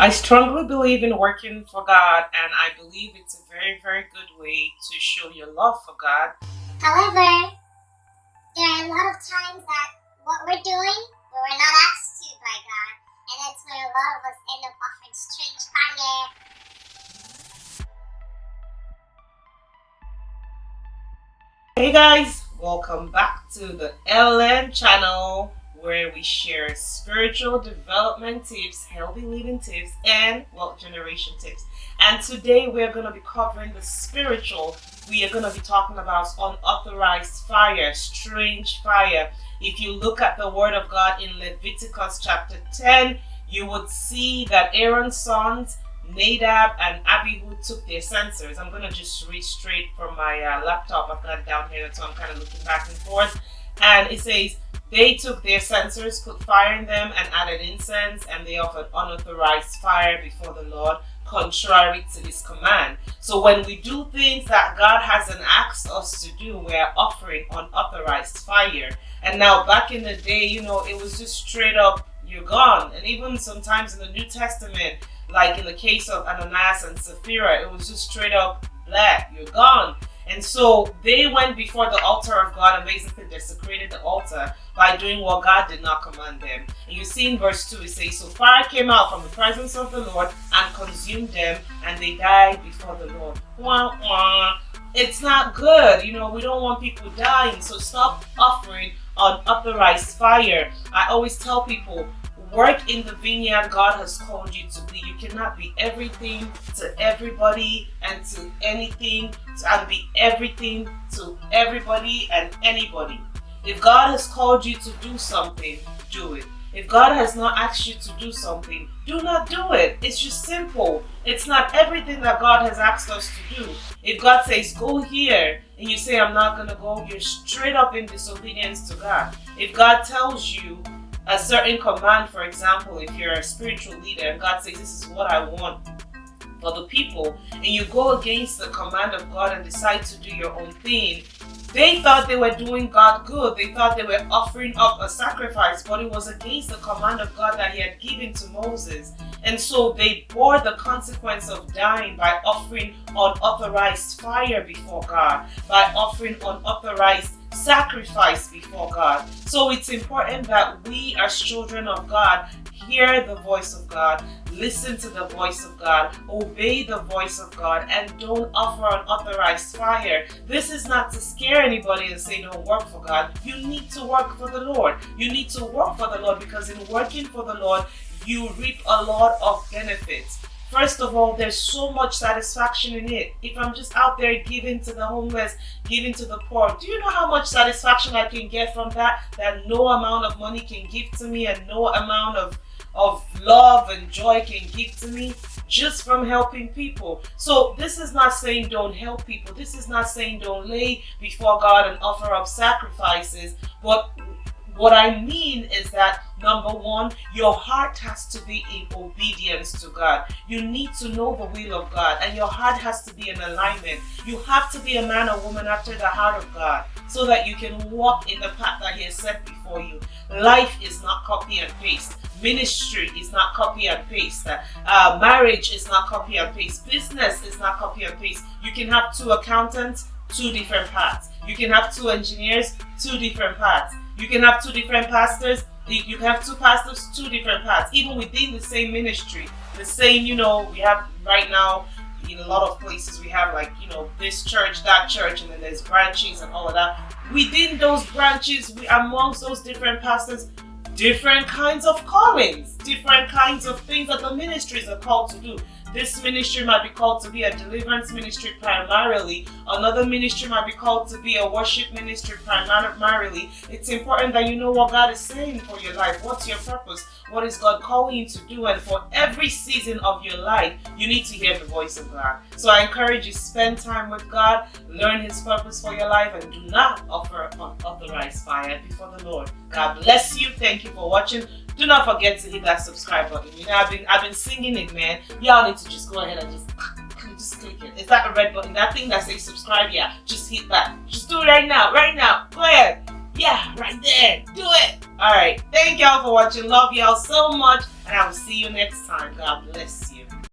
I strongly believe in working for God, and I believe it's a very, very good way to show your love for God. However, there are a lot of times that what we're doing, we're not asked to by God, and that's where a lot of us end up offering strange fire. Hey guys, welcome back to the LN channel where we share spiritual development tips, healthy living tips, and wealth generation tips. And today we're going to be covering the spiritual. We are going to be talking about unauthorized fire, strange fire. If you look at the word of God in Leviticus chapter 10, you would see that Aaron's sons, Nadab and Abihu, took their censers. I'm going to just read straight from my laptop. I've got it down here, so I'm kind of looking back and forth. And it says, they took their censers, put fire in them, and added incense, and they offered unauthorized fire before the Lord, contrary to his command. So when we do things that God hasn't asked us to do, we're offering unauthorized fire. And now back in the day, it was just straight up, you're gone. And even sometimes in the New Testament, like in the case of Ananias and Sapphira, it was just straight up black, you're gone. And so they went before the altar of God and basically desecrated the altar by doing what God did not command them. And you see in verse 2, it says, so fire came out from the presence of the Lord and consumed them, and they died before the Lord. Wah, wah. It's not good. We don't want people dying, so stop offering unauthorized fire. I always tell people, work in the vineyard God has called you to be. You cannot be everything to everybody and to anything and be everything to everybody and anybody. If God has called you to do something, do it. If God has not asked you to do something, do not do it. It's just simple. It's not everything that God has asked us to do. If God says, go here, and you say, I'm not going to go, you're straight up in disobedience to God. If God tells you a certain command, for example, if you're a spiritual leader and God says, this is what I want for the people, and you go against the command of God and decide to do your own thing, they thought they were doing God good. They thought they were offering up a sacrifice, but it was against the command of God that he had given to Moses. And so they bore the consequence of dying by offering unauthorized fire before God, by offering unauthorized sacrifice before God. So it's important that we as children of God hear the voice of God, listen to the voice of God, obey the voice of God, and don't offer unauthorized fire. This is not to scare anybody and say don't work for God. You need to work for the Lord. You need to work for the Lord, because in working for the Lord, you reap a lot of benefits. First of all, there's so much satisfaction in it. If I'm just out there giving to the homeless, giving to the poor, do you know how much satisfaction I can get from that no amount of money can give to me, and no amount of love and joy can give to me just from helping people? So this is not saying don't help people. This is not saying don't lay before God and offer up sacrifices. But what I mean is that, number one, your heart has to be in obedience to God. You need to know the will of God, and your heart has to be in alignment. You have to be a man or woman after the heart of God, so that you can walk in the path that he has set before you. Life is not copy and paste. Ministry is not copy and paste. Marriage is not copy and paste. Business is not copy and paste. You can have two accountants, two different paths. You can have two engineers, two different paths. You can have two different pastors. You can have two pastors, two different paths. Even within the same ministry, the same, we have right now in a lot of places, we have this church, that church, and then there's branches and all of that. Within those branches, amongst those different pastors, different kinds of callings, different kinds of things that the ministries are called to do. This ministry might be called to be a deliverance ministry primarily. Another ministry might be called to be a worship ministry primarily. It's important that you know what God is saying for your life. What's your purpose? What is God calling you to do? And for every season of your life, you need to hear the voice of God. So I encourage you, spend time with God, learn his purpose for your life, and do not offer unauthorized fire before the Lord. God bless you. Thank you for watching. Do not forget to hit that subscribe button. I've been singing it, man. Y'all need to just go ahead and just click it. Is that a red button? That thing that says subscribe? Yeah, just hit that. Just do it right now. Right now. Go ahead. Yeah, right there. Do it. All right. Thank y'all for watching. Love y'all so much. And I will see you next time. God bless you.